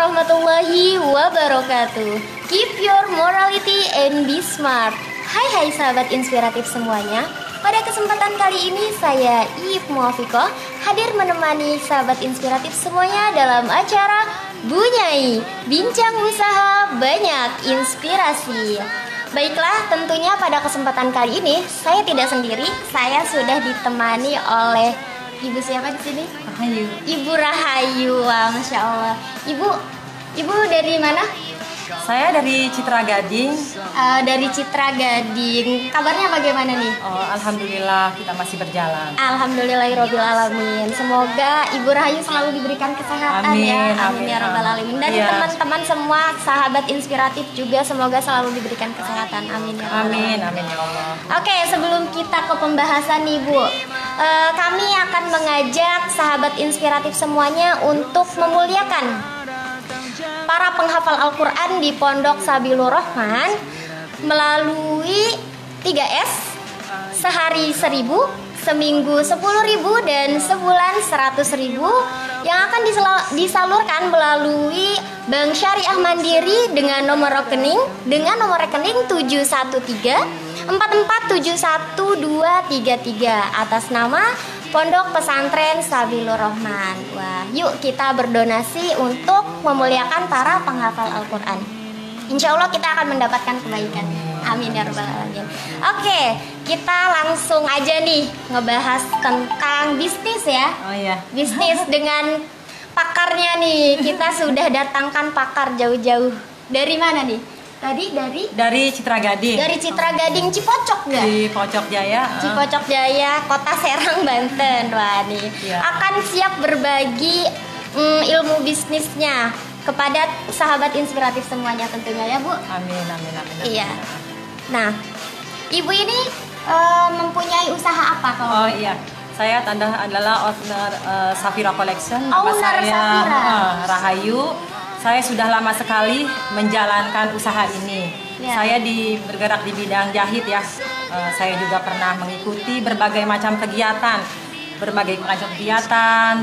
warahmatullahi wabarakatuh. Keep your morality and be smart. Hai sahabat inspiratif semuanya. Pada kesempatan kali ini saya Iip Muafikoh hadir menemani sahabat inspiratif semuanya dalam acara Bunyai, Bincang Usaha Banyak Inspirasi. Baiklah, tentunya pada kesempatan kali ini saya tidak sendiri. Saya sudah ditemani oleh Ibu siapa di sini? Rahayu. Ibu Rahayu. Wah, Masya Allah. Ibu dari mana? Saya dari Citra Gading. Dari Citra Gading. Kabarnya bagaimana nih? Oh, alhamdulillah kita masih berjalan. Alhamdulillahirabbil alamin. Semoga Ibu Rahayu selalu diberikan kesehatan. Amin, ya. amin Ya rabbal alamin. Dan iya. teman-teman semua sahabat inspiratif juga semoga selalu diberikan kesehatan. Amin ya rabbal Amin, alamin. amin ya Allah. Oke, sebelum kita ke pembahasan nih Bu, kami akan mengajak sahabat inspiratif semuanya untuk memuliakan para penghafal Al-Quran di Pondok Sabilur Rahman melalui 3S, sehari 1000, seminggu 10.000, dan sebulan 100.000 yang akan disalurkan melalui Bank Syariah Mandiri dengan nomor rekening 713-4471-233 atas nama Pondok Pesantren Sabilur Rahman. Wah, yuk kita berdonasi untuk memuliakan para penghafal Al-Quran. Insya Allah kita akan mendapatkan kebaikan. Amin ya rabbal alamin. Oke, kita langsung aja nih ngebahas tentang bisnis ya. Oh iya. Bisnis dengan pakarnya nih. Kita sudah datangkan pakar jauh-jauh. Dari mana nih? Tadi Dari Citra Gading. dari Citra Gading Cipocok nggak? Di Pocok Jaya. Cipocok Jaya, Kota Serang, Banten. Wah nih, Iya. akan siap berbagi ilmu bisnisnya kepada sahabat inspiratif semuanya tentunya ya Bu. Amin, amin, amin. amin. Iya. Nah, Ibu ini mempunyai usaha apa kalau? Oh iya. Saya adalah owner Safira Collection. Nama Owner saya Safira. Rahayu. Saya sudah lama sekali menjalankan usaha ini. Ya. Saya bergerak di bidang jahit ya. Saya juga pernah mengikuti berbagai macam kegiatan,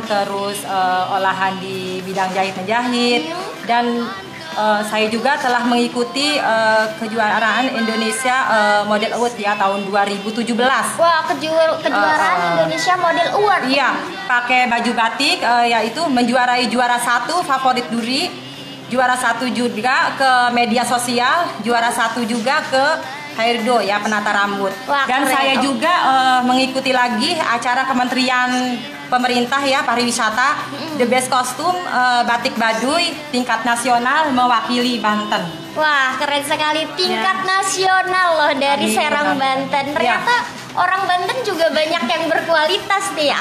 terus olahan di bidang jahit menjahit, dan saya juga telah mengikuti kejuaraan Indonesia Model Award ya tahun 2017. Wah, kejuaraan Indonesia Model Award. Iya, pakai baju batik, yaitu menjuarai juara 1 favorit duri, juara 1 juga ke media sosial, juara 1 juga ke hairdo ya, penata rambut. Wah, dan keren. saya juga mengikuti lagi acara Kementerian Pemerintah ya, pariwisata, The Best Kostum Batik Baduy tingkat nasional mewakili Banten. Wah, keren sekali, tingkat nasional loh dari Amin, Serang, amin. Banten. Ternyata orang Banten juga banyak yang berkualitas nih.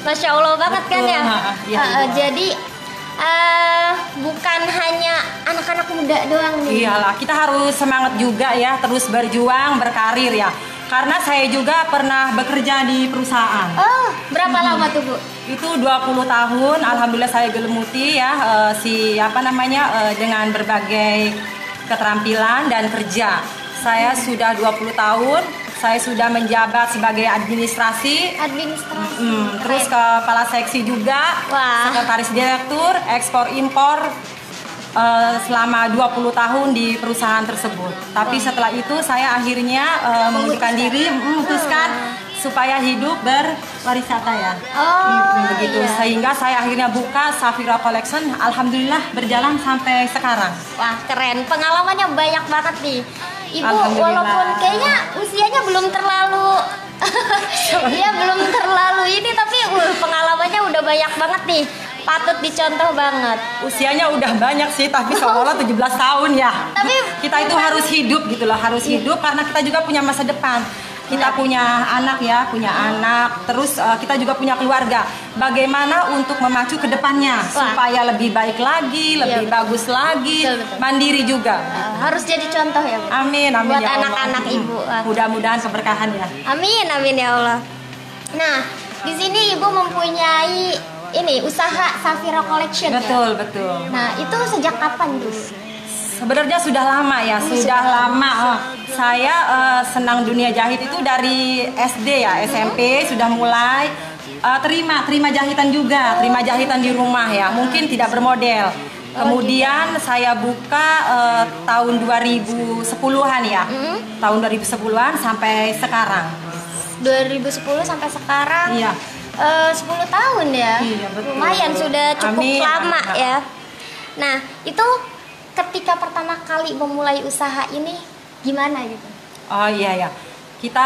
Masya Allah banget kan ya. Iya, iya. Jadi bukan hanya anak-anak muda doang nih. Iyalah, kita harus semangat juga ya, terus berjuang, berkarir ya. Karena saya juga pernah bekerja di perusahaan. Oh, berapa lama tuh Bu? Itu 20 tahun, alhamdulillah saya gelemuti ya dengan berbagai keterampilan dan kerja. Saya sudah 20 tahun, saya sudah menjabat sebagai administrasi. Terus kepala seksi juga, Wah. sekretaris direktur, ekspor impor selama 20 tahun di perusahaan tersebut. Tapi setelah itu saya akhirnya memutuskan supaya hidup berwisata ya. Begitu. Iya. Sehingga saya akhirnya buka Safira Collection. Alhamdulillah berjalan sampai sekarang. Wah, keren. Pengalamannya banyak banget nih. Ibu Alhamdulillah. walaupun kayaknya usianya belum terlalu belum terlalu ini, tapi pengalamannya udah banyak banget nih. Patut dicontoh banget. Usianya udah banyak sih, tapi seolah 17 tahun ya. Tapi kita itu harus hidup gitu loh, harus hidup karena kita juga punya masa depan. Kita punya anak ya, terus kita juga punya keluarga. Bagaimana untuk memacu ke depannya supaya lebih baik lagi, lebih bagus lagi, Betul. mandiri juga. Harus jadi contoh ya Bu. Amin, amin Buat ya Allah. anak-anak Ibu. Mudah-mudahan keberkahan ya. Amin, amin ya Allah. Nah, di sini Ibu mempunyai usaha Safira Collection ya? Betul, betul. Nah, itu sejak kapan tuh? Sebenarnya sudah lama ya, sudah lama. Saya senang dunia jahit itu dari SD ya, SMP sudah mulai terima jahitan juga, terima jahitan di rumah ya. Mungkin tidak bermodel. Kemudian saya buka tahun 2010-an ya. Tahun 2010-an sampai sekarang. 2010 sampai sekarang. Iya. 10 tahun ya. Iya, betul. Lumayan sudah cukup Amin. lama ya. Nah, itu ketika pertama kali memulai usaha ini gimana gitu? Oh iya ya. Kita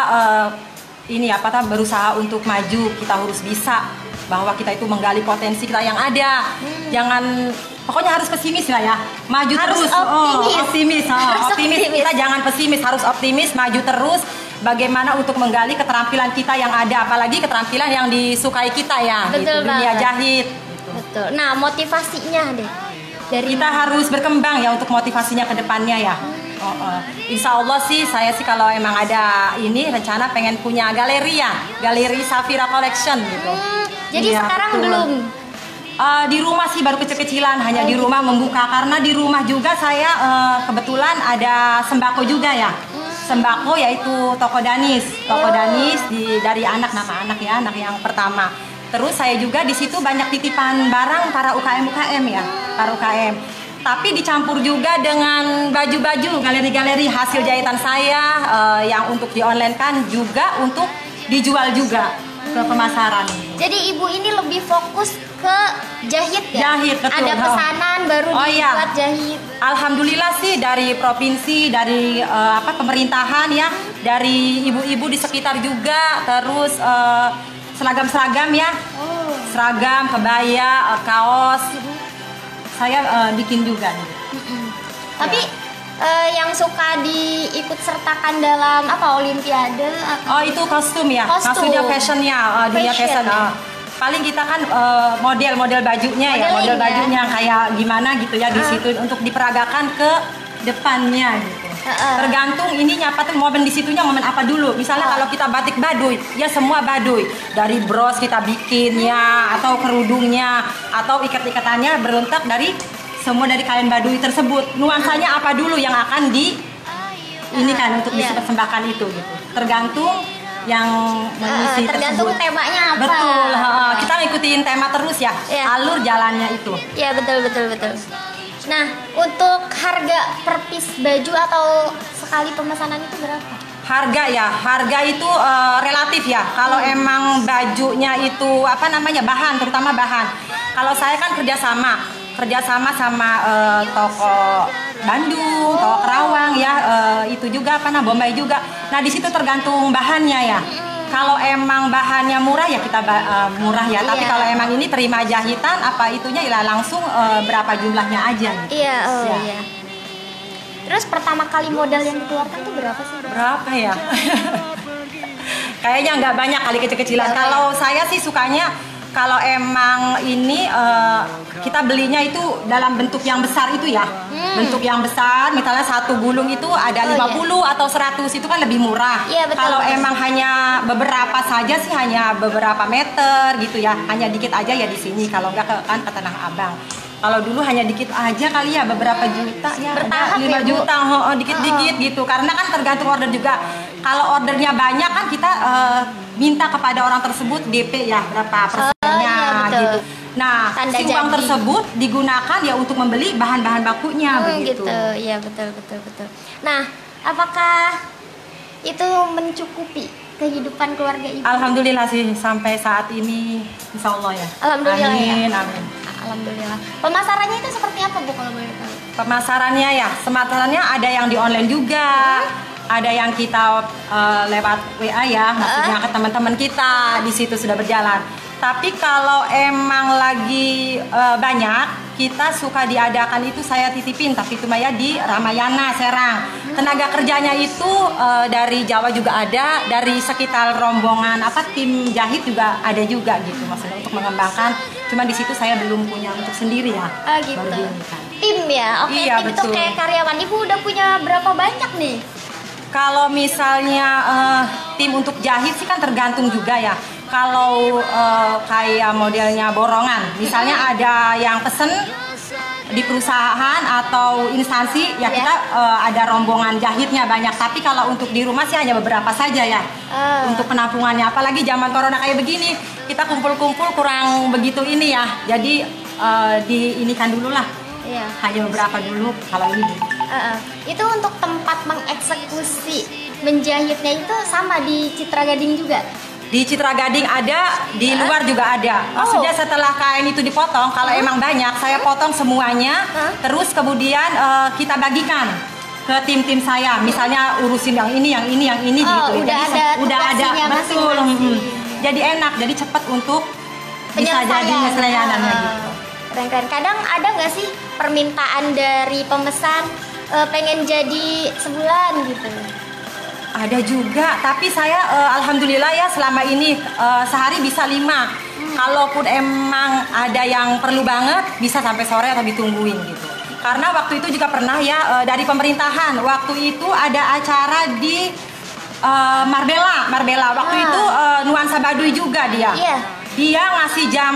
ini apa berusaha untuk maju, kita harus bisa bahwa kita itu menggali potensi kita yang ada. Jangan pokoknya harus pesimis lah ya. Maju Harus terus. optimis. Harus Optimis. optimis. Kita jangan pesimis, harus optimis, maju terus. Bagaimana untuk menggali keterampilan kita yang ada, apalagi keterampilan yang disukai kita ya, Betul gitu, dunia banget. jahit. Betul. Nah, motivasinya deh. Dari Kita harus berkembang ya untuk motivasinya ke depannya ya. Insya Allah sih saya sih kalau emang ada ini rencana pengen punya galeri ya, galeri Safira Collection gitu. Jadi Iya, sekarang betul. belum. Di rumah sih baru kecil-kecilan, hanya di rumah membuka karena di rumah juga saya kebetulan ada sembako juga ya. Sembako yaitu toko Danis, dari anak nama anak ya, anak yang pertama. Terus saya juga di situ banyak titipan barang para UKM ya, para UKM. Tapi dicampur juga dengan baju-baju galeri-galeri hasil jahitan saya yang untuk di online kan juga untuk dijual juga ke pemasaran. Jadi ibu ini lebih fokus ke jahit ya? Jahit, betul. Ada pesanan baru iya. dibuat jahit. Alhamdulillah sih dari provinsi, dari pemerintahan ya, dari ibu-ibu di sekitar juga, terus seragam-seragam ya, seragam, kebaya, kaos, saya bikin juga. Tapi yang suka diikut sertakan dalam apa olimpiade? Oh itu kostum ya, Kostum. maksudnya fashionnya, dunia Fashion. fashion. Paling kita kan model-model bajunya ya, model Modeling ya. bajunya kayak gimana gitu ya di situ untuk diperagakan ke depannya gitu. Tergantung ininya apa tuh momen di situnya momen apa dulu. Misalnya kalau kita batik Baduy, ya semua Baduy. Dari bros kita bikin ya, atau kerudungnya, atau ikat-ikatannya berontak dari semua dari kain Baduy tersebut. Nuansanya apa dulu yang akan ini kan untuk dipersembahkan itu gitu. Tergantung yang mengisi tergantung tersebut. temanya apa. Betul, kita ngikutin tema terus ya, alur jalannya itu. Ya betul. Nah, untuk harga per piece baju atau sekali pemesanan itu berapa? Harga itu relatif ya. Kalau emang bajunya itu bahan, terutama bahan. Kalau saya kan kerjasama sama toko Bandung, toko Kerawang ya, itu juga Bombay juga. Nah di situ tergantung bahannya ya. Kalau emang bahannya murah ya kita murah ya. Tapi kalau emang ini terima jahitan itunya ya langsung berapa jumlahnya aja. Gitu. Iya, iya. Terus pertama kali modal yang dikeluarkan tuh berapa sih? Berapa ya? Kayaknya nggak banyak kali kecil-kecilan. Kalau saya sih sukanya kalau emang ini kita belinya itu dalam bentuk yang besar itu ya. Bentuk yang besar, misalnya satu gulung itu ada 50 atau 100 itu kan lebih murah. Iya, betul, kalau betul. emang hanya beberapa saja sih hanya beberapa meter gitu ya. Hanya dikit aja ya di sini kalau enggak kan ke Tanah Abang. Kalau dulu hanya dikit aja kali ya beberapa juta ya. Bertahap 5 ya, Bu? juta dikit-dikit gitu. Karena kan tergantung order juga. Kalau ordernya banyak kan kita minta kepada orang tersebut DP ya berapa persennya betul. gitu. Nah, Tanda si uang jadi. tersebut digunakan ya untuk membeli bahan-bahan bakunya begitu. Gitu. Iya, betul. Nah, apakah itu mencukupi kehidupan keluarga ibu? Alhamdulillah sih sampai saat ini insya Allah ya. Alhamdulillah amin, ya. Amin. Alhamdulillah. Pemasarannya itu seperti apa Bu kalau boleh tahu? Pemasarannya ada yang di online juga. Ada yang kita lewat WA ya, maksudnya ke teman-teman kita di situ sudah berjalan. Tapi kalau emang lagi banyak, kita suka diadakan itu saya titipin, tapi itu Maya di Ramayana, Serang. Tenaga kerjanya itu dari Jawa juga ada, dari sekitar rombongan tim jahit juga ada juga gitu, maksudnya untuk mengembangkan. Cuma di situ saya belum punya untuk sendiri ya. Gitu. Baru diinikan. Tim ya, oke. Iya, Tim betul. itu kayak karyawan. Ibu udah punya berapa banyak nih? Kalau misalnya tim untuk jahit sih kan tergantung juga ya. Kalau kayak modelnya borongan, misalnya ada yang pesen di perusahaan atau instansi ya kita ada rombongan jahitnya banyak. Tapi kalau untuk di rumah sih hanya beberapa saja ya. Untuk penampungannya, apalagi zaman corona kayak begini, kita kumpul-kumpul kurang begitu ini ya. Jadi diinikan dulu lah. Iya. Hanya beberapa dulu kalau ini. Itu untuk tempat mengeksekusi menjahitnya itu sama di Citra Gading juga? Di Citra Gading ada, di luar juga ada. Maksudnya setelah kain itu dipotong, kalau emang banyak, saya potong semuanya. Terus kemudian kita bagikan ke tim-tim saya. Misalnya urusin yang ini gitu. Udah ada betul. Jadi enak, jadi cepat untuk bisa jadi penyelesaiannya gitu. Keren-keren. Kadang ada nggak sih permintaan dari pemesan pengen jadi sebulan gitu? Ada juga, tapi saya alhamdulillah ya selama ini sehari bisa 5. Kalaupun emang ada yang perlu banget, bisa sampai sore atau ditungguin gitu. Karena waktu itu juga pernah ya dari pemerintahan, waktu itu ada acara di Marbella. Waktu itu nuansa Baduy juga dia. Iya. Dia ngasih jam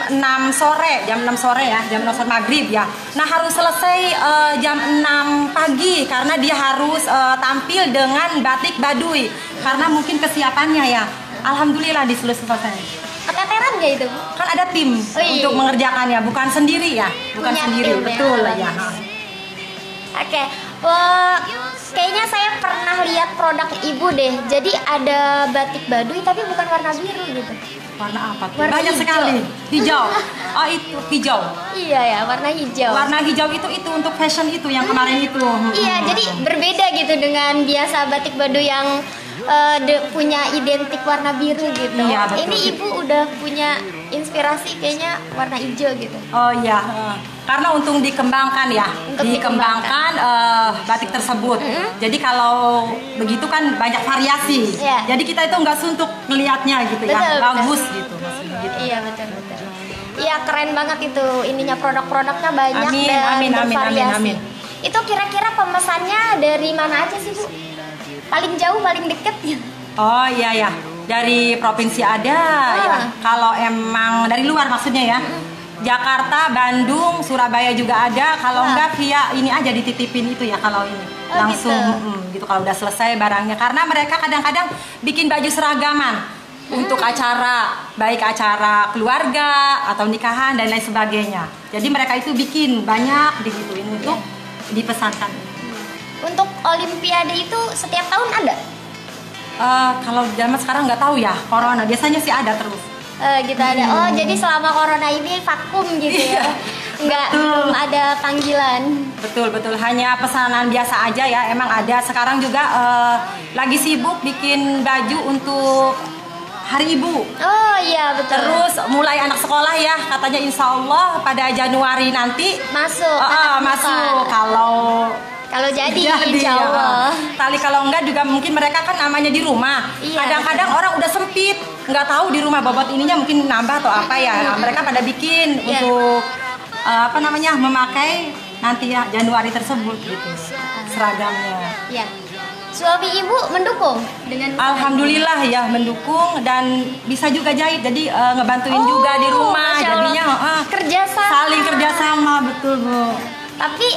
6 sore ya, jam 6 sore maghrib ya. Nah harus selesai jam 6 pagi karena dia harus tampil dengan batik Baduy. Karena mungkin kesiapannya ya. Alhamdulillah selesai. Keteteran nggak itu? Kan ada tim untuk mengerjakannya, bukan sendiri ya. Bukan Punya sendiri, tim, betul ya. Oke. Kayaknya saya pernah lihat produk ibu deh. Jadi ada batik Baduy tapi bukan warna biru gitu. Warna apa tuh? Warna Banyak hijau. sekali. Hijau. Oh itu hijau. Iya ya, warna hijau. Warna hijau itu untuk fashion itu yang kemarin itu. Iya, jadi berbeda gitu dengan biasa batik Baduy yang punya identik warna biru gitu. Iya, betul. Ini ibu udah punya inspirasi kayaknya warna hijau gitu. Oh iya, karena untuk dikembangkan ya, dikembangkan batik tersebut. Jadi kalau begitu kan banyak variasi. Iya. Jadi kita itu nggak suntuk ngelihatnya gitu ya, bagus gitu maksudnya gitu. Iya betul. Iya keren banget itu ininya produk-produknya banyak dan bervariasi. Amin. Itu kira-kira pemesannya dari mana aja sih Bu? Paling jauh, paling deket ya? Oh iya, dari provinsi ada ya. Kalau emang dari luar maksudnya ya. Jakarta, Bandung, Surabaya juga ada. Kalau enggak via ini aja dititipin itu ya kalau ini. Langsung gitu kalau udah selesai barangnya. Karena mereka kadang-kadang bikin baju seragaman untuk acara, baik acara keluarga atau nikahan dan lain sebagainya. Jadi mereka itu bikin banyak digituin untuk dipesankan. Untuk Olimpiade itu setiap tahun ada? Kalau zaman sekarang nggak tahu ya, corona biasanya sih ada terus. Gitu ada. Oh jadi selama corona ini vakum gitu ya? Belum ada panggilan. Betul, hanya pesanan biasa aja ya. Emang ada. Sekarang juga lagi sibuk bikin baju untuk Hari Ibu. Oh iya betul. Terus mulai anak sekolah ya, katanya insya Allah pada Januari nanti masuk. Masuk kalau jadi insya Allah. Tali kalau enggak juga mungkin mereka kan namanya di rumah. Iya, Kadang-kadang orang udah sempit, nggak tahu di rumah bobot ininya mungkin nambah atau apa ya. Mereka pada bikin untuk memakai nanti ya Januari tersebut gitu seragamnya. Iya. Suami ibu mendukung dengan Alhamdulillah ya mendukung dan bisa juga jahit jadi ngebantuin juga di rumah jadinya saling kerjasama betul Bu. Tapi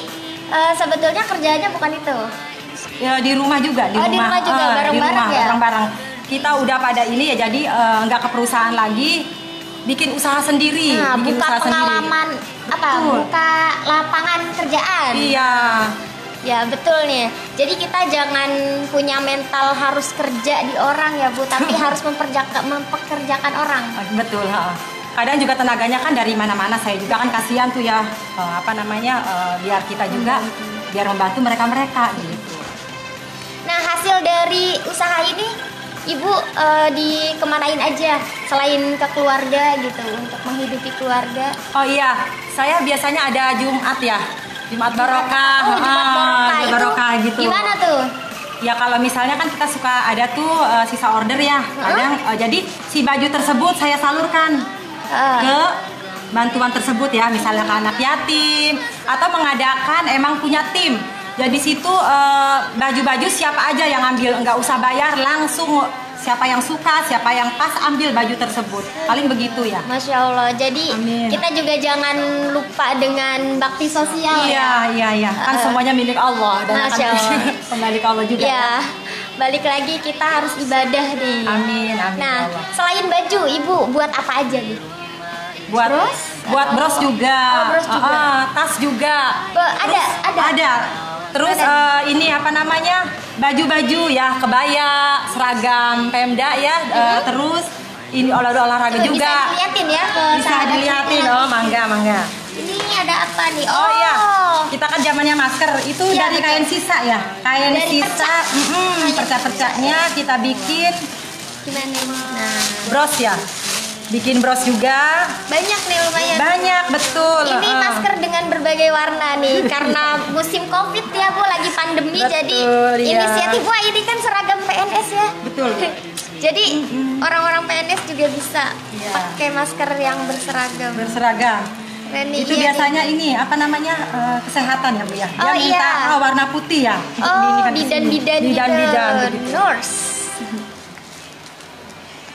sebetulnya kerjanya bukan itu. Ya di rumah juga di rumah juga bareng-bareng ya. Bareng-bareng. Kita udah pada ini ya jadi nggak ke perusahaan lagi, bikin usaha sendiri, bikin buka usaha pengalaman sendiri. Buka lapangan kerjaan. Iya. Ya betul nih. Jadi kita jangan punya mental harus kerja di orang ya Bu, tapi harus mempekerjakan orang. Betul. Kadang juga tenaganya kan dari mana-mana, saya juga kan kasihan tuh ya biar kita juga biar membantu mereka gitu. Nah hasil dari usaha ini ibu dikemanain aja selain ke keluarga gitu untuk menghidupi keluarga? Oh iya, saya biasanya ada Jumat ya. Jumat Barokah. Jumat Barokah gitu. Gimana tuh? Ya kalau misalnya kan kita suka ada tuh sisa order ya. Kadang jadi si baju tersebut saya salurkan ke bantuan tersebut ya, misalnya ke anak yatim atau mengadakan emang punya tim. Jadi situ baju-baju siapa aja yang ambil, nggak usah bayar, langsung siapa yang suka, siapa yang pas ambil baju tersebut. Paling begitu ya. Masya Allah. Jadi kita juga jangan lupa dengan bakti sosial. Iya. Kan semuanya milik Allah dan Masya Allah. Kembali ke Allah juga. Ya. Balik lagi kita harus ibadah nih. Amin. Nah, selain baju, ibu buat apa aja Bu? Buat Buat bros juga. Oh, bros juga. Tas juga. Ada. Terus ini apa namanya? Baju-baju ya, kebaya, seragam Pemda ya. Terus ini olahraga Tuh, juga. Bisa dilihatin ya ke Bisa sahabat dilihatin. kita. Oh, mangga. Ini ada apa nih? Oh iya, kita kan zamannya masker itu Iya, dari betul. kain sisa ya, kain Dari sisa, perca-percanya kita bikin Gimana nih? Nah, bros ya, bikin bros juga, banyak nih lumayan. banyak betul. Ini masker dengan berbagai warna nih karena musim Covid ya Bu, lagi pandemi. Betul, jadi iya. inisiatif Wah, ini kan seragam PNS ya. Betul. Jadi orang-orang PNS juga bisa Iya. pakai masker yang berseragam. Berseragam. Keren nih, Itu iya biasanya ini apa namanya kesehatan ya Bu ya. Dia Oh, minta iya. warna putih ya. nih. Oh, Ini kan di sini. bidan-bidan begitu. nurse.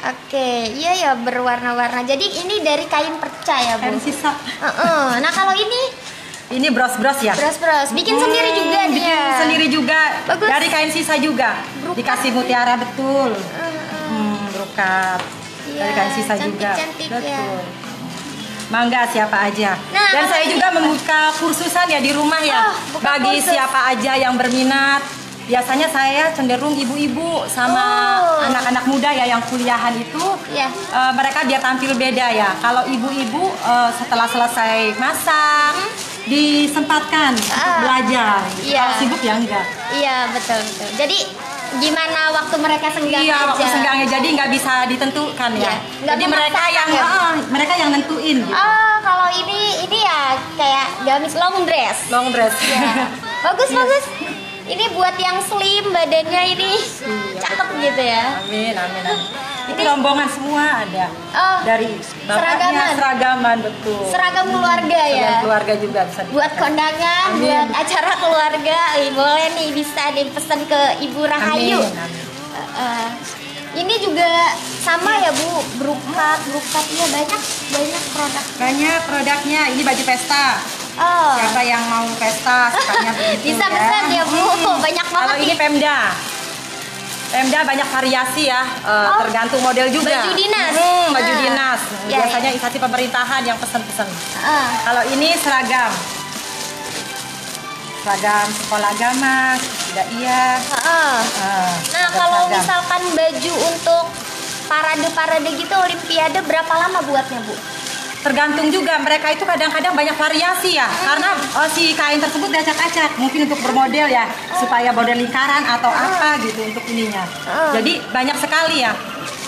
Oke, iya ya berwarna-warna. Jadi ini dari kain perca ya Bu. Kain sisa. Nah kalau ini Ini bros-bros ya. bros bikin sendiri juga nih Bikin ya. sendiri juga. Bagus. Dari kain sisa juga. Brokat. Dikasih mutiara betul. Brokat. Iya, Dari kain sisa juga. cantik-cantik ya. Betul. Mangga siapa aja. Nah, Dan saya ini juga apa? membuka kursusan ya di rumah ya. buka Bagi kursus. siapa aja yang berminat. Biasanya saya cenderung ibu-ibu sama anak-anak muda ya yang kuliahan itu. Iya. Mereka biar tampil beda ya. Kalau ibu-ibu setelah selesai masak disempatkan untuk belajar. Iya. Kalau sibuk ya enggak. Iya betul. Jadi gimana waktu mereka senggang Iya, aja? waktu senggangnya jadi nggak bisa ditentukan Iya, ya. nggak Jadi mereka memaksakan yang ya? mereka yang nentuin gitu. Oh, kalau ini ya kayak gamis long dress. Long dress. Ya. Bagus. Ini buat yang slim badannya ini cakep gitu ya. Amin. Itu rombongan semua ada. Oh, Dari bapaknya seragaman betul. seragam keluarga ya. Seragam keluarga juga bisa. Buat kondangan, Amin. buat acara keluarga, boleh nih bisa nih pesan ke Ibu Rahayu. Amin. Ini juga sama ya Bu, brokat ya banyak produk. Banyak produknya. Ini baju pesta. Oh, Siapa yang mau pesta sukanya begitu bisa pesan ya Bu, banyak banget Kalau ini nih. Pemda. Pemda banyak variasi ya, tergantung model juga. Baju dinas. Baju Ah. dinas. Ya, Biasanya instansi pemerintahan yang pesen-pesen. Ah, Kalau ini seragam. Seragam sekolah agama, tidak iya. ah. Nah, seragam kalau seragam. misalkan baju untuk parade gitu olimpiade berapa lama buatnya Bu? Tergantung juga, mereka itu kadang-kadang banyak variasi ya. Karena si kain tersebut diacak-acak, mungkin untuk bermodel ya, supaya model lingkaran atau apa gitu untuk ininya. Jadi banyak sekali ya.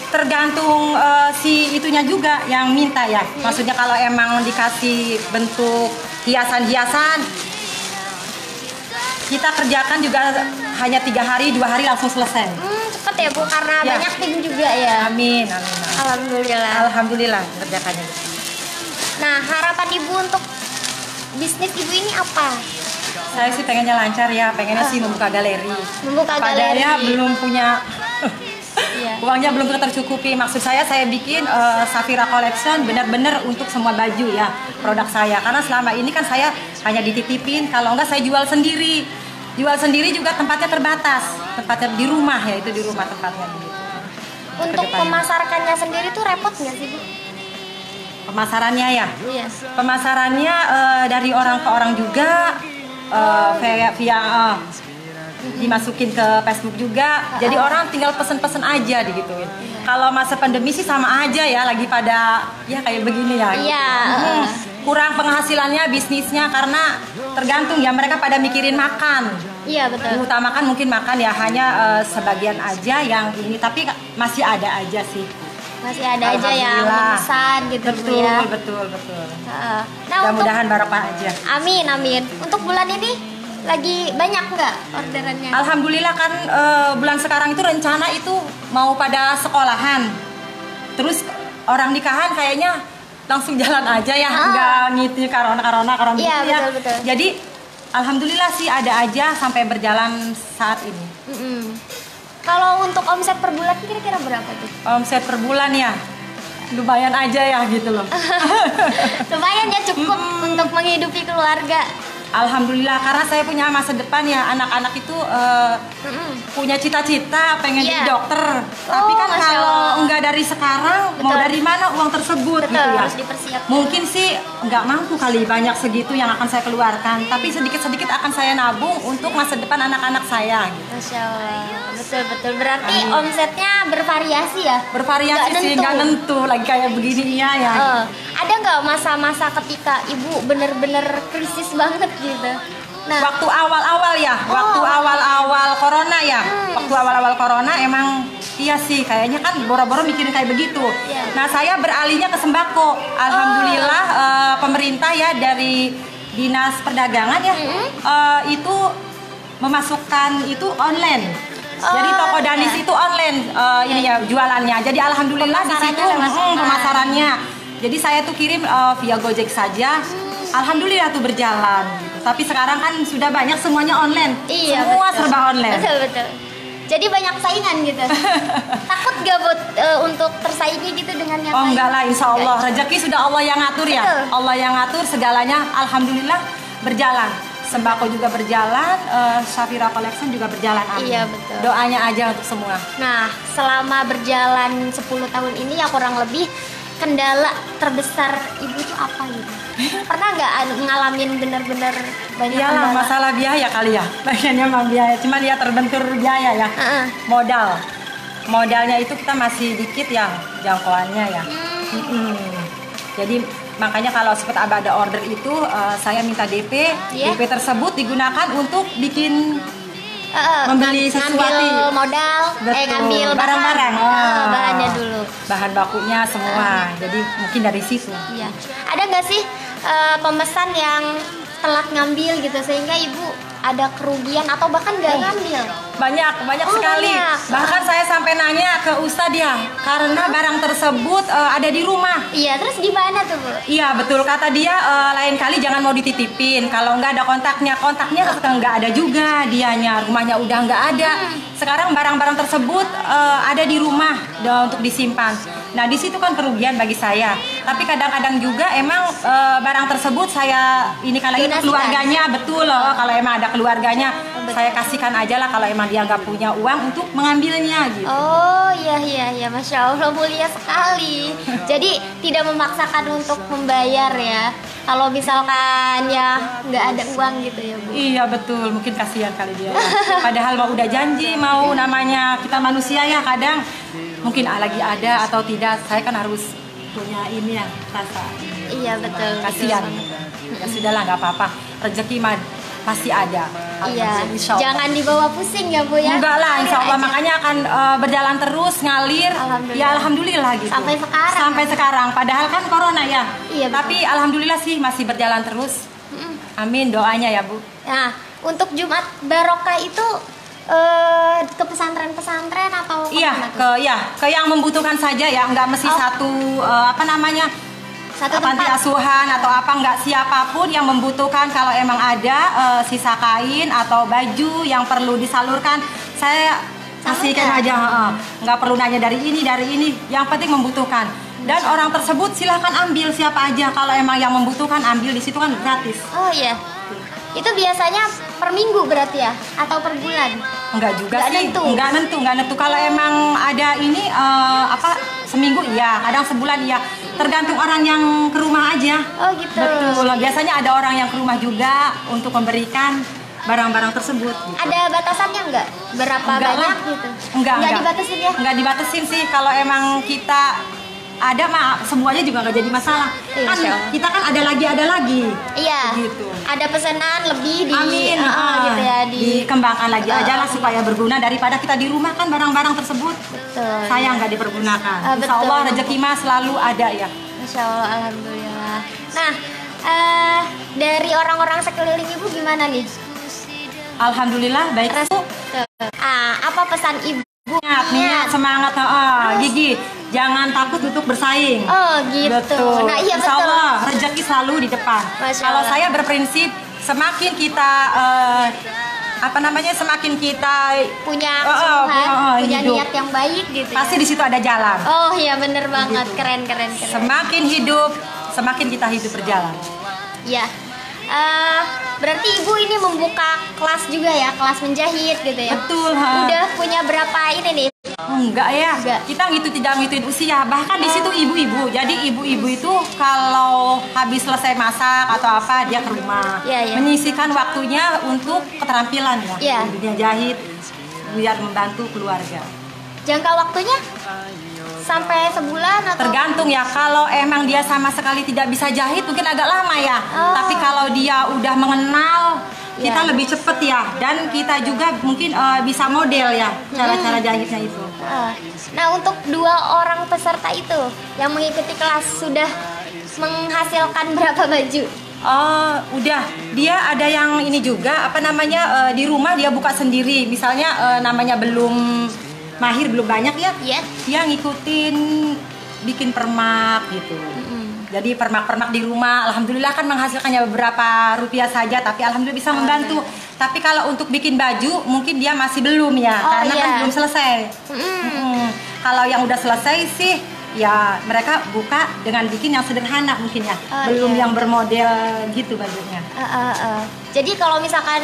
Tergantung si itunya juga yang minta ya. Maksudnya kalau emang dikasih bentuk hiasan-hiasan, kita kerjakan juga hanya 3 hari, 2 hari langsung selesai. Cepet ya Bu, karena Ya. banyak tim juga ya. Amin. Alhamdulillah. Alhamdulillah kerjakannya. Nah, harapan Ibu untuk bisnis Ibu ini apa? Saya sih pengennya lancar ya, pengennya sih membuka galeri. Membuka galeri. Padahal belum punya Iya. uangnya belum tercukupi. Maksud saya bikin Safira Collection benar-benar untuk semua baju ya, produk saya. Karena selama ini kan saya hanya dititipin, kalau enggak saya jual sendiri. Jual sendiri juga tempatnya terbatas. Tempatnya di rumah ya, itu di rumah tempatnya begitu. Untuk Kedepannya. memasarkannya sendiri tuh repot nggak sih Bu? Pemasarannya ya. Iya. Pemasarannya dari orang ke orang juga, via dimasukin ke Facebook juga. Jadi orang tinggal pesen-pesen aja digituin. Kalau masa pandemi sih sama aja ya, lagi pada ya kayak begini ya. Iya. Kurang penghasilannya, bisnisnya karena tergantung ya, mereka pada mikirin makan. Iya betul. Diutamakan mungkin makan ya, hanya sebagian aja yang ini, tapi masih ada aja sih. Masih ada aja yang Alhamdulillah. memesan gitu Bu Betul, ya. betul. Heeh. Nah, untuk Mudah-mudahan barokah aja. amin. Untuk bulan ini lagi banyak nggak orderannya? Alhamdulillah kan bulan sekarang itu rencana itu mau pada sekolahan. Terus orang nikahan kayaknya langsung jalan aja ya, nggak ngiti corona Iya, gitu ya. betul. Jadi alhamdulillah sih ada aja sampai berjalan saat ini. Kalau untuk omset per bulan kira-kira berapa tuh? Omset per bulan ya lumayan aja ya gitu loh. Lumayan ya, cukup untuk menghidupi keluarga. Alhamdulillah, karena saya punya masa depan ya. Anak-anak itu punya cita-cita pengen jadi dokter. Tapi kan Masya kalau Allah. enggak dari sekarang, mau dari mana uang tersebut Betul, gitu ya. harus dipersiapkan. Mungkin sih nggak mampu kali banyak segitu yang akan saya keluarkan. Tapi sedikit-sedikit akan saya nabung untuk masa depan anak-anak saya. Gitu. Masya Allah, betul. Berarti omsetnya bervariasi ya? Bervariasi Nggak sih, nggak nentu. Lagi kayak begini iya ya. Ada nggak masa-masa ketika ibu bener-bener krisis banget gitu? Nah, Waktu awal-awal ya, waktu awal-awal corona ya. Waktu awal-awal corona emang iya sih, kayaknya kan boro-boro mikirin kayak begitu. Iya. Nah, saya beralihnya ke sembako. Alhamdulillah pemerintah ya dari Dinas Perdagangan ya itu memasukkan itu online. Jadi toko Danis itu online ini ya jualannya. Jadi alhamdulillah di situ pemasarannya. Jadi saya tuh kirim via Gojek saja. Alhamdulillah tuh berjalan gitu. Tapi sekarang kan sudah banyak semuanya online. Iya, Semua betul. serba online. Betul. Jadi banyak saingan gitu. Takut gak buat untuk tersaingi gitu dengan yang Oh lain? enggak lah, insya Allah rezeki sudah Allah yang ngatur ya. Betul. Allah yang ngatur segalanya. Alhamdulillah berjalan. Sembako juga berjalan, Shafira Collection juga berjalan. Amin. Iya, betul. Doanya aja untuk semua. Nah, selama berjalan 10 tahun ini ya kurang lebih kendala terbesar ibu itu apa gitu? Pernah nggak ngalamin bener-bener banyak Iyalah, kendala? masalah biaya kali ya. Bagiannya memang biaya, cuman ya terbentur biaya ya. Modalnya itu kita masih dikit ya jangkauannya ya. Jadi makanya kalau seperti ada order itu saya minta DP. DP tersebut digunakan untuk bikin membeli sesuatu, ngambil modal, ngambil barang-barang, bahannya dulu, bahan bakunya semua. Jadi mungkin dari situ. Iya. Ada nggak sih pemesan yang telat ngambil gitu sehingga ibu ada kerugian atau bahkan nggak ngambil? Banyak sekali. Banyak. Bahkan saya sampai nanya ke Ustadz ya, karena barang tersebut ada di rumah. Iya, terus gimana tuh Bu? Iya betul, kata dia lain kali jangan mau dititipin. Kalau nggak ada kontaknya nggak ada juga dianya, rumahnya udah nggak ada. Sekarang barang-barang tersebut ada di rumah untuk disimpan. Nah di situ kan kerugian bagi saya. Tapi kadang-kadang juga emang barang tersebut saya ini kalau itu keluarganya betul loh. Kalau emang ada keluarganya saya kasihkan aja lah kalau emang dia nggak punya uang untuk mengambilnya gitu. Oh iya, Masya Allah mulia sekali. Jadi tidak memaksakan untuk membayar ya. Kalau misalkan ya nggak ada uang gitu ya Bu. Iya betul, mungkin kasihan kali dia. Padahal mau udah janji, mau namanya kita manusia ya kadang mungkin lagi ada atau tidak. Saya kan harus punya ini ya rasa. Iya betul. Kasihan. Ya sudahlah nggak apa-apa. Rezeki mah pasti ada. Iya. Insya Allah. Jangan dibawa pusing ya Bu ya. Enggak lah, insya Allah Aja. makanya akan berjalan terus ngalir. Ya alhamdulillah gitu. Sampai sekarang. Sampai sekarang. Padahal kan corona ya. Iya, betul. Tapi alhamdulillah sih masih berjalan terus. Amin doanya ya Bu. Nah, untuk Jumat Barokah itu ke pesantren-pesantren atau Iya, ke yang membutuhkan saja ya, nggak mesti satu satu panti tempat. asuhan atau apa, nggak, siapapun yang membutuhkan. Kalau emang ada sisa kain atau baju yang perlu disalurkan, saya kasihkan aja. Nggak perlu nanya dari ini, yang penting membutuhkan. Dan orang tersebut silahkan ambil siapa aja. Kalau emang yang membutuhkan ambil, di situ kan gratis. Oh iya. Itu biasanya per minggu berarti ya atau per bulan? Enggak juga Nggak sih, nentu. enggak nentu. Kalau emang ada ini seminggu iya, kadang sebulan iya. Tergantung orang yang ke rumah aja. Oh gitu. Betul. Biasanya ada orang yang ke rumah juga untuk memberikan barang-barang tersebut. Gitu. Ada batasannya nggak? Berapa Enggak banyak lah. gitu? Enggak dibatasin ya? Enggak dibatasin sih. Kalau emang kita ada mah semuanya juga nggak jadi masalah. Iya, Kan Insya Allah. kita kan ada lagi. Iya. Gitu. Ada pesanan lebih di Amin. gitu ya Dikembangkan lagi aja lah supaya berguna daripada kita di rumah kan barang-barang tersebut. Betul. Sayang nggak dipergunakan. Insya betul. Allah rezeki mah selalu ada ya. Masya Allah, alhamdulillah. Nah, dari orang-orang sekeliling ibu gimana nih? Alhamdulillah baik. Apa pesan ibu? Niat, semangat, gigi. Jangan takut untuk bersaing. Oh gitu. Betul. Nah iya Insya betul. Allah rezeki selalu di depan. Masya Kalau Allah. saya berprinsip semakin kita semakin kita Punya kesungguhan, punya hidup, niat yang baik gitu. pasti Ya? di situ ada jalan. Oh iya bener banget, Gitu. keren. Semakin hidup, semakin kita hidup berjalan. Ya. Berarti ibu ini membuka kelas juga ya, kelas menjahit gitu ya? Betul. Udah punya berapa ini nih? Enggak ya, kita tidak ngituin usia. Bahkan di situ ibu-ibu. Jadi ibu-ibu itu kalau habis selesai masak atau apa dia ke rumah, menyisihkan waktunya untuk keterampilan ya, dunia jahit biar membantu keluarga. Jangka waktunya sampai sebulan atau? Tergantung ya, kalau emang dia sama sekali tidak bisa jahit mungkin agak lama ya. Tapi kalau dia udah mengenal, kita lebih cepet ya. Dan kita juga mungkin bisa model ya cara-cara jahitnya itu. Nah, untuk 2 orang peserta itu yang mengikuti kelas sudah menghasilkan berapa baju? Udah, dia ada yang ini juga apa namanya di rumah dia buka sendiri. Misalnya namanya belum mahir, belum banyak ya, dia ngikutin bikin permak gitu. Jadi permak-permak di rumah, alhamdulillah kan menghasilkannya beberapa rupiah saja, tapi alhamdulillah bisa membantu. Tapi kalau untuk bikin baju mungkin dia masih belum ya, karena kan belum selesai. Kalau yang udah selesai sih ya mereka buka dengan bikin yang sederhana mungkin ya, belum yang bermodel gitu bajunya. Jadi kalau misalkan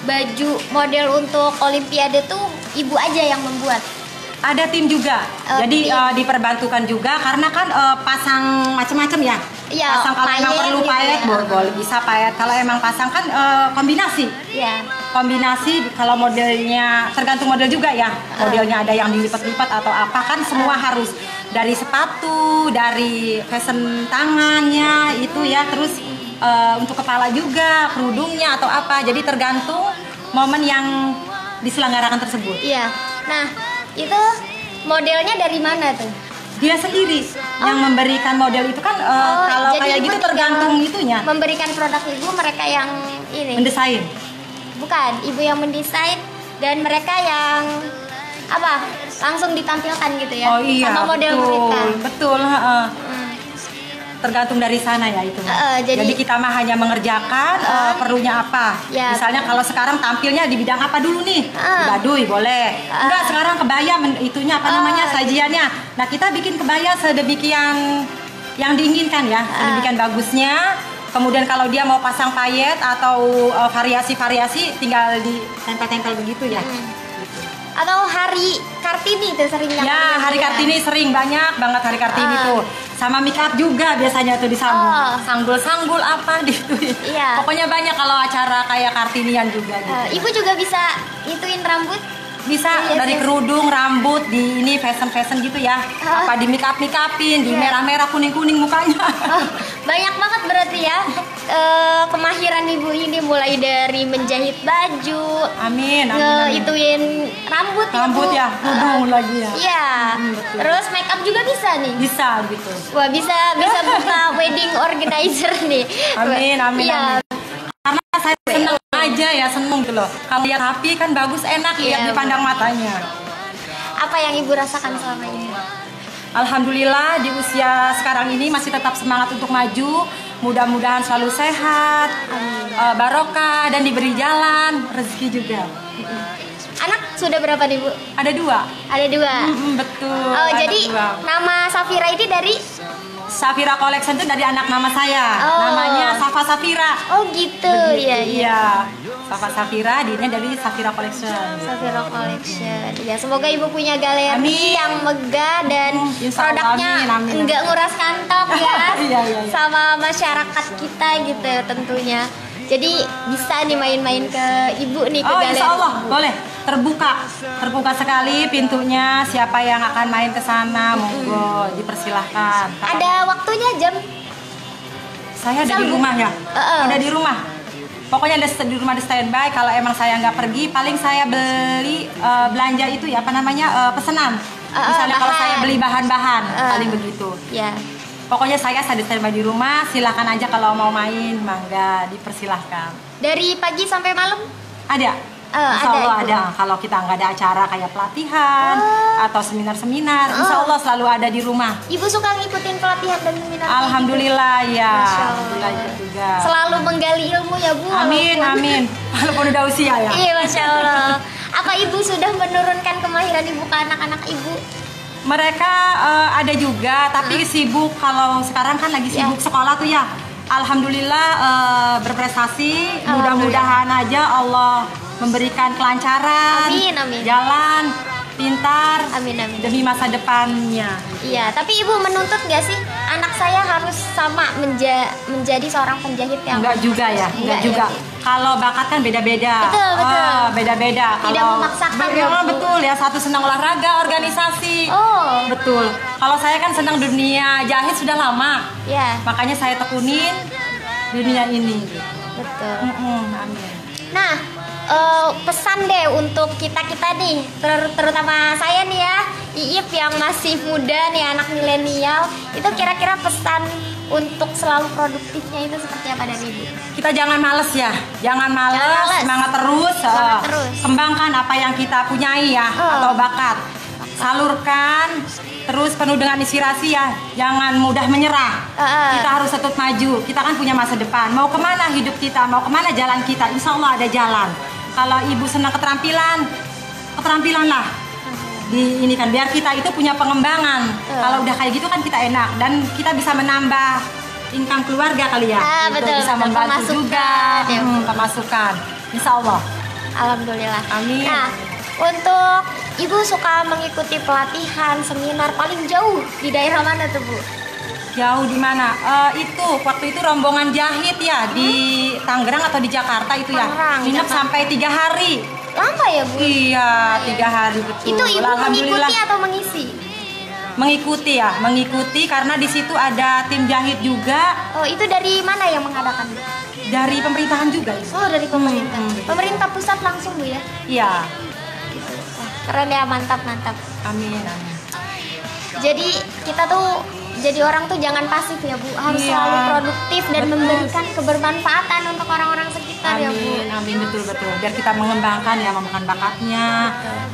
baju model untuk Olimpiade tuh ibu aja yang membuat? Ada tim juga, jadi diperbantukan juga karena kan pasang macam-macam ya. Pasang kalau emang perlu payet, boleh bisa payet. Kalau emang pasang kan kombinasi. Kombinasi kalau modelnya tergantung model juga ya. Modelnya ada yang dilipat-lipat atau apa kan semua harus dari sepatu, dari fashion tangannya itu ya, terus untuk kepala juga, kerudungnya atau apa. Jadi tergantung momen yang diselenggarakan tersebut. Nah, itu modelnya dari mana tuh? Dia sendiri yang memberikan model itu kan kalau kayak gitu tergantung itunya. Memberikan produk ibu, mereka yang ini mendesain. Bukan, ibu yang mendesain dan mereka yang apa? Langsung ditampilkan gitu ya. Sama model mereka. Betul, tergantung dari sana ya itu. Jadi kita mah hanya mengerjakan perlunya apa. Misalnya kalau sekarang tampilnya di bidang apa dulu nih? Baduy boleh. Enggak, sekarang kebaya itunya apa namanya sajiannya. Nah, kita bikin kebaya sedemikian yang diinginkan ya, sedemikian bagusnya. Kemudian kalau dia mau pasang payet atau variasi-variasi tinggal ditempel-tempel begitu ya. Atau hari Kartini itu sering ya, hari Kartini sering banyak banget hari Kartini tuh. Sama make up juga biasanya tuh disambung. Sanggul-sanggul apa gitu. Pokoknya banyak kalau acara kayak Kartinian juga gitu. Ibu juga bisa ituin rambut? Bisa, dari kerudung, rambut, di ini fashion gitu ya. Apa di make upin, di merah-merah, kuning-kuning mukanya. Banyak banget berarti ya kemahiran ibu ini, mulai dari menjahit baju, amin. Ituin rambut ya, kerudung lagi ya. Iya. Terus make up juga bisa nih. Bisa gitu. Wah, bisa buka wedding organizer nih. Amin. Karena saya senang aja ya, seneng gitu loh. Kalau lihat rapi kan bagus, enak ya dipandang matanya. Apa yang ibu rasakan selama ini? Alhamdulillah di usia sekarang ini masih tetap semangat untuk maju. Mudah-mudahan selalu sehat, barokah dan diberi jalan, rezeki juga. Anak sudah berapa nih Bu? Ada 2. Ada 2. Betul. Jadi 2. Nama Safira ini dari? Safira Collection itu dari anak mama saya, namanya Safa Safira. Oh gitu, iya. Safa Safira, dirinya dari Safira Collection. Safira Collection. Ya, semoga ibu punya galeri yang megah dan produknya enggak nguras kantong ya, sama masyarakat kita gitu tentunya. Jadi bisa nih main-main ke ibu nih ke galeri. Insya Allah boleh, terbuka sekali pintunya. Siapa yang akan main ke sana, monggo dipersilahkan. Ada waktunya jam? Saya ada di rumah ya, ada di rumah. Pokoknya ada di rumah di standby. Kalau emang saya nggak pergi, paling saya beli belanja itu ya apa namanya pesanan. Misalnya kalau saya beli bahan-bahan, paling begitu. Pokoknya saya standby di rumah, silahkan aja kalau mau main, mangga dipersilahkan. Dari pagi sampai malam? Ada. Insya Allah ada. Kalau kita nggak ada acara kayak pelatihan atau seminar-seminar, insya Allah selalu ada di rumah. Ibu suka ngikutin pelatihan dan seminar? Alhamdulillah gitu? Ya. Alhamdulillah juga. Selalu menggali ilmu ya Bu. Amin. Walaupun udah usia ya. Iya, Masya Allah. Apa Ibu sudah menurunkan kemahiran Ibu ke anak-anak Ibu? Mereka ada juga, tapi sibuk. Kalau sekarang kan lagi sibuk sekolah tuh ya. Alhamdulillah berprestasi kasih. Alhamdulillah. Mudah-mudahan aja Allah memberikan kelancaran, Amin, amin. jalan pintar, Amin, amin. demi masa depannya. Iya, tapi ibu menuntut nggak sih anak saya harus sama menjadi seorang penjahit yang Enggak juga ya, enggak juga. ya? Kalau bakat kan beda-beda. Betul, betul. Beda-beda. Tidak memaksakan ya, Bu. Betul ya, satu senang olahraga, organisasi. Oh, Betul. Kalau saya kan senang dunia jahit sudah lama. ya, Makanya saya tekunin dunia ini. betul. Amin. Nah, pesan deh untuk kita nih, terutama saya nih ya, Iip yang masih muda nih, anak milenial, itu kira-kira pesan untuk selalu produktifnya itu seperti apa dari ibu? Kita jangan males ya, jangan males, Jangan males. semangat terus, Semangat terus. kembangkan apa yang kita punyai ya, atau bakat, salurkan, terus penuh dengan inspirasi ya, jangan mudah menyerah. Kita harus tetap maju, kita kan punya masa depan, mau kemana hidup kita, mau kemana jalan kita, insya Allah ada jalan. Kalau ibu senang keterampilan lah. Ini kan biar kita itu punya pengembangan. Kalau udah kayak gitu kan kita enak dan kita bisa menambah income keluarga kali ya. Betul, bisa betul. membantu juga Ya, pemasukan. Insya Allah. Alhamdulillah. Amin. Nah, untuk ibu suka mengikuti pelatihan, seminar paling jauh di daerah mana tuh Bu? Jauh di mana? Waktu itu rombongan jahit ya di Tangerang atau di Jakarta itu ya. Tangerang, Nginep Jakarta. sampai 3 hari. Lama ya Bu? Iya, 3 hari betul. Itu ibu Alhamdulillah. mengikuti atau mengisi? Mengikuti karena di situ ada tim jahit juga Oh, itu dari mana yang mengadakan Bu? dari pemerintahan juga. Oh, dari pemerintah. Hmm. Pemerintah pusat langsung Bu ya? Iya. Wah, keren ya, mantap. Amin. Jadi kita tuh jadi orang tuh jangan pasif ya Bu, harus Iya. selalu produktif dan Betul. memberikan kebermanfaatan untuk orang-orang sekitar ya Bu. Amin, betul. Biar kita mengembangkan ya, mengembangkan bakatnya,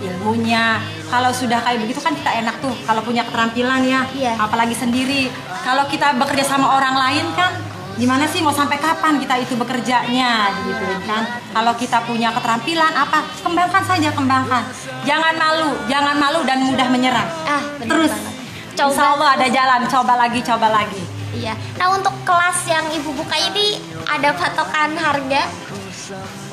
ilmunya. Kalau sudah kayak begitu kan kita enak tuh, kalau punya keterampilan ya, Iya. apalagi sendiri. Kalau kita bekerja sama orang lain kan, gimana sih mau sampai kapan kita itu bekerjanya gitu kan? Kalau kita punya keterampilan apa, kembangkan saja, kembangkan. Jangan malu dan mudah menyerah. Benar Terus, banget. insya Allah ada jalan, coba lagi. Iya. Nah, untuk kelas yang Ibu buka ini ada patokan harga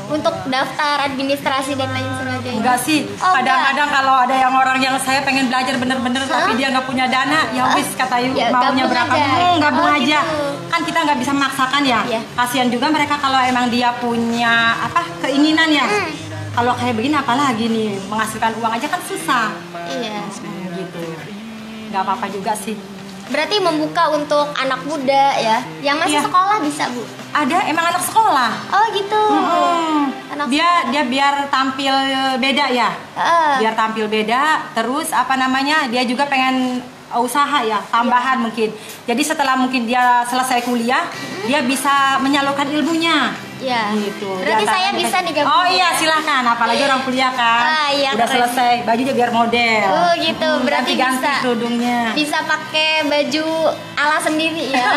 untuk daftar administrasi dan lain sebagainya? Enggak sih, Oh, kadang-kadang kalau ada yang orang yang saya pengen belajar bener-bener tapi dia nggak punya dana, ya wis kata yuk Ya, maunya gabung berapa, aja. gabung Oh, aja. gitu. Kan kita nggak bisa memaksakan ya. Iya. Kasihan juga mereka kalau emang dia punya keinginan ya. Kalau kayak begini apalagi nih, menghasilkan uang aja kan susah. Iya. Gitu. Nggak apa-apa juga sih. Berarti membuka untuk anak muda ya, yang masih Iya. sekolah bisa Bu? Ada emang anak sekolah. Oh gitu. Anak Dia biar tampil beda ya. Biar tampil beda, terus dia juga pengen usaha ya, tambahan mungkin. Jadi setelah mungkin dia selesai kuliah, dia bisa menyalurkan ilmunya. Iya. Gitu. Berarti Dia saya tangan- bisa nih gabung. Oh iya, silahkan. Apalagi orang kuliah kan. Iya, udah keren. selesai, bajunya biar model. Oh gitu, berarti ganti bisa kerudungnya. bisa pakai baju ala sendiri ya.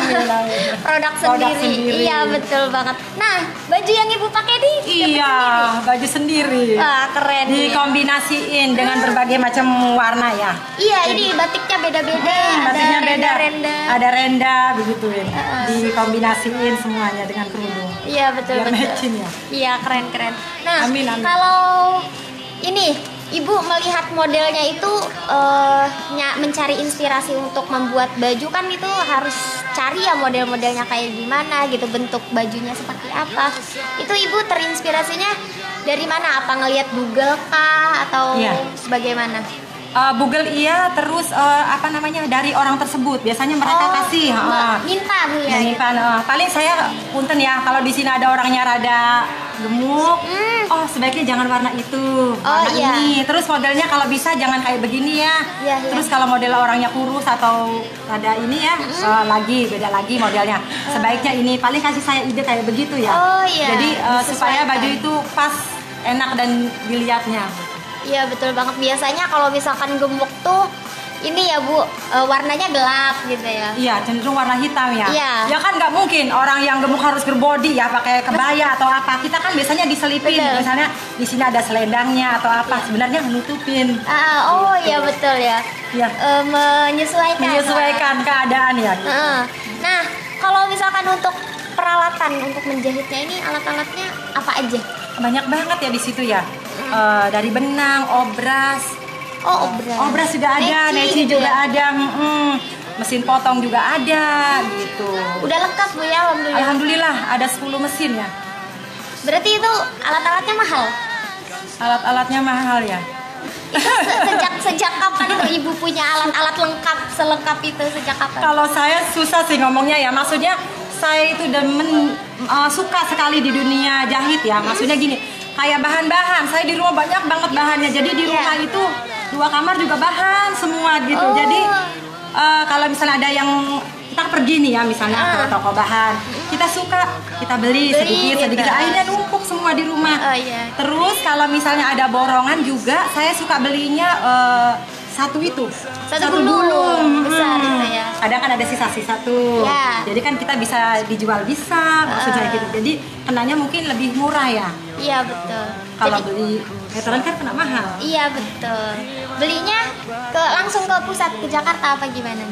Produk Produk sendiri. sendiri. Iya, betul banget. Nah, baju yang Ibu pakai nih dapat Iya, sendiri? baju sendiri. Wah, keren nih. Dikombinasiin dengan berbagai macam warna ya. Iya, ini batiknya beda-beda. Batiknya ada beda. renda-renda. Ada renda begitu ya. Dikombinasiin semuanya dengan kerudung. Iya, betul Biar betul. matching ya. Iya, keren. Nah, Amin. kalau ini Ibu melihat modelnya itu mencari inspirasi untuk membuat baju kan itu harus cari ya model-modelnya kayak gimana gitu, bentuk bajunya seperti apa. Itu Ibu terinspirasinya dari mana? Apa ngelihat Google kah atau Iya. bagaimana? Google iya, terus dari orang tersebut. Biasanya mereka kasih. Minta Bu ya. Menyimpan, paling saya punten ya kalau di sini ada orangnya rada gemuk, oh sebaiknya jangan warna itu, warna iya. ini. Terus modelnya kalau bisa jangan kayak begini ya. Iya, iya. Terus kalau model orangnya kurus atau rada ini ya, beda lagi modelnya. Sebaiknya ini, paling kasih saya ide kayak begitu ya. Oh, iya. Jadi supaya Disesuaikan. baju itu pas, enak dan dilihatnya. Iya, betul banget. Biasanya kalau misalkan gemuk tuh ini ya Bu, warnanya gelap gitu ya. Iya, cenderung warna hitam ya. Iya. Ya kan nggak mungkin orang yang gemuk harus berbody ya, pakai kebaya atau apa. Kita kan biasanya diselipin, Betul. misalnya di sini ada selendangnya atau apa. Sebenarnya menutupin, Oh iya, betul ya. Iya. Menyesuaikan. menyesuaikan keadaan ya. Nah, kalau misalkan untuk peralatan untuk menjahitnya ini, alat-alatnya apa aja? Banyak banget ya di situ ya. Dari benang, obras. Oh, obras. Obras juga ada, neci gitu juga ya? ada. Mesin potong juga ada gitu. Udah lengkap Bu ya, alhamdulillah. Alhamdulillah ada 10 mesin ya. Berarti itu alat-alatnya mahal. Alat-alatnya mahal ya. Itu sejak kapan itu Ibu punya alat-alat lengkap selengkap itu, sejak kapan? Kalau saya susah sih ngomongnya ya. Maksudnya saya itu suka sekali di dunia jahit ya. Maksudnya gini, kayak bahan-bahan. Saya di rumah banyak banget bahannya. Jadi di rumah itu 2 kamar juga bahan semua gitu. Jadi kalau misalnya ada yang kita pergi nih ya, misalnya ke toko bahan, kita suka, kita beli sedikit, akhirnya numpuk semua di rumah. Terus kalau misalnya ada borongan juga, saya suka belinya satu gulung besar gitu ya. Kadang kan ada sisa-sisa tuh, jadi kan kita bisa dijual maksudnya gitu. Jadi kenanya mungkin lebih murah ya. Iya betul. Kalau beli meteran kan kena mahal. Iya betul. Belinya langsung ke pusat, ke Jakarta apa gimana?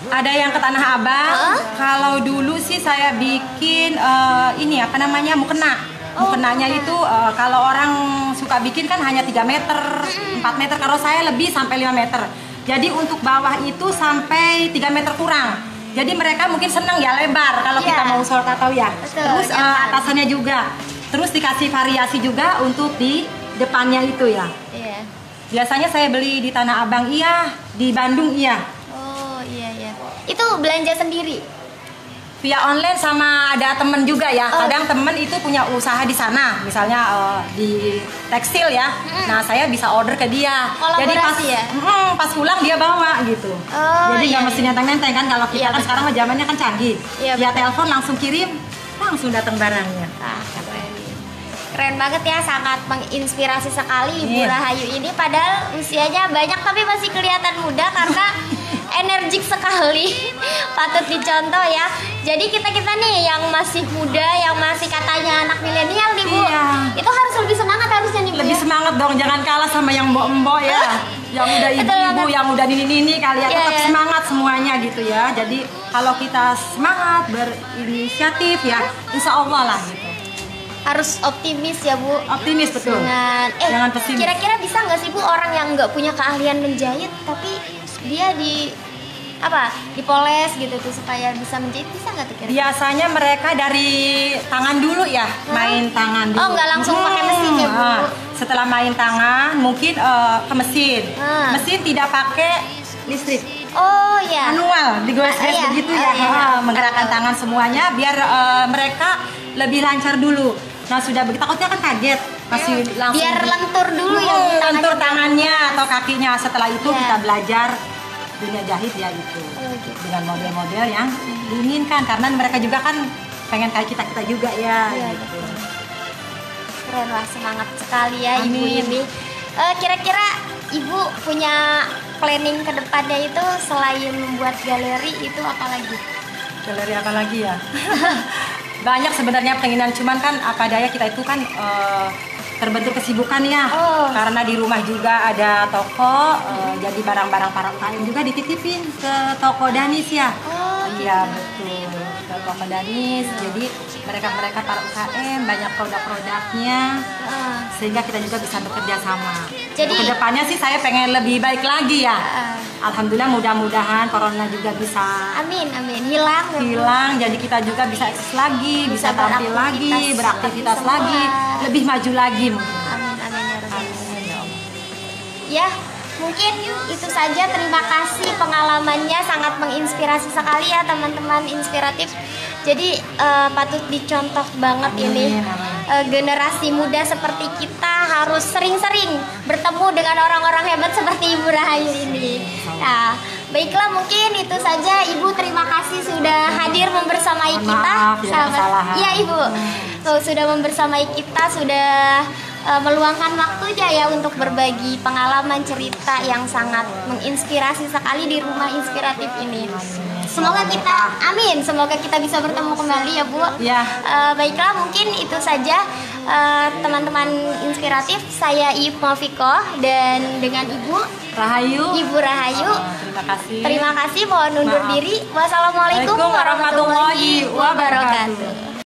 Ada yang ke Tanah Abang. Kalau dulu sih saya bikin ini apa namanya, mukena. Mukenanya itu kalau orang suka bikin kan hanya 3 meter, 4 meter. Kalau saya lebih sampai 5 meter. Jadi untuk bawah itu sampai 3 meter kurang. Jadi mereka mungkin senang ya lebar kalau kita mau sol tahu ya. Terus atasannya juga. Terus dikasih variasi juga untuk di depannya itu ya. Biasanya saya beli di Tanah Abang iya, di Bandung iya. Oh iya. Itu belanja sendiri? Via online sama ada temen juga ya. Kadang temen itu punya usaha di sana, misalnya di tekstil ya. Nah saya bisa order ke dia. Jadi pas pulang dia bawa gitu. Jadi nggak mesti nenteng-nenteng kan, kalau kita kan sekarang zamannya kan canggih. Via telepon langsung kirim, langsung datang barangnya. Keren banget ya, sangat menginspirasi sekali Ibu Rahayu ini. Padahal usianya banyak tapi masih kelihatan muda karena energik sekali. Patut dicontoh ya. Jadi kita nih yang masih muda, yang masih katanya anak milenial nih Bu, itu harus lebih semangat harusnya nih Bu. Lebih semangat dong, jangan kalah sama yang mbok-mbok ya. Yang udah ibu-ibu, yang udah nini-nini kali ya, tetap semangat semuanya gitu ya. Jadi kalau kita semangat berinisiatif ya, insya Allah lah gitu. Harus optimis ya Bu. Optimis betul. Jangan pesimis. Kira-kira bisa nggak sih Bu orang yang nggak punya keahlian menjahit tapi dia dipoles gitu tuh supaya bisa menjahit, bisa nggak tuh kira-kira? Biasanya mereka dari tangan dulu ya, main tangan dulu. Oh nggak langsung pakai mesin ya Bu? Setelah main tangan mungkin ke mesin. Mesin tidak pakai listrik. Oh ya. Manual, digores-gores begitu ya. Menggerakkan tangan semuanya biar mereka lebih lancar dulu. Nah sudah begitu, takutnya kan kaget, masih langsung biar lentur dulu ya, lentur tangannya atau kakinya. Setelah itu kita belajar dunia jahit ya itu dengan model-model yang diinginkan, karena mereka juga kan pengen kayak kita juga ya. Gitu. Keren lah, semangat sekali ya Ibu ini. Kira-kira Ibu punya planning ke depannya itu selain membuat galeri itu apa lagi? Galeri apa lagi ya? Banyak sebenarnya keinginan, cuman kan apa daya kita itu kan terbentuk kesibukan ya. Karena di rumah juga ada toko, jadi barang-barang para UKM juga dititipin ke toko Danis ya. Iya betul, ke toko Danis. Jadi mereka para UKM banyak produk-produknya, sehingga kita juga bisa bekerja sama. Jadi kedepannya sih saya pengen lebih baik lagi ya. Alhamdulillah, mudah-mudahan corona juga bisa hilang, jadi kita juga bisa eksis lagi, bisa tampil lagi, beraktivitas lagi, lebih maju lagi mungkin. Amin. Ya, mungkin itu saja. Terima kasih, pengalamannya sangat menginspirasi sekali ya teman-teman, inspiratif. Jadi patut dicontoh banget ini. Generasi muda seperti kita harus sering-sering bertemu dengan orang-orang hebat seperti Ibu Rahayu ini. Nah, baiklah, mungkin itu saja Ibu. Terima kasih sudah hadir membersamai kita. Iya Ibu, sudah membersamai kita, sudah meluangkan waktunya ya untuk berbagi pengalaman, cerita yang sangat menginspirasi sekali di rumah inspiratif ini. Semoga kita bisa bertemu kembali ya Bu. Ya. Baiklah, mungkin itu saja. teman-teman inspiratif, saya Ibu Mafikoh dan dengan Ibu Rahayu. Ibu Rahayu. Terima kasih. Terima kasih, mohon undur Maaf. diri. Wassalamualaikum warahmatullahi wabarakatuh.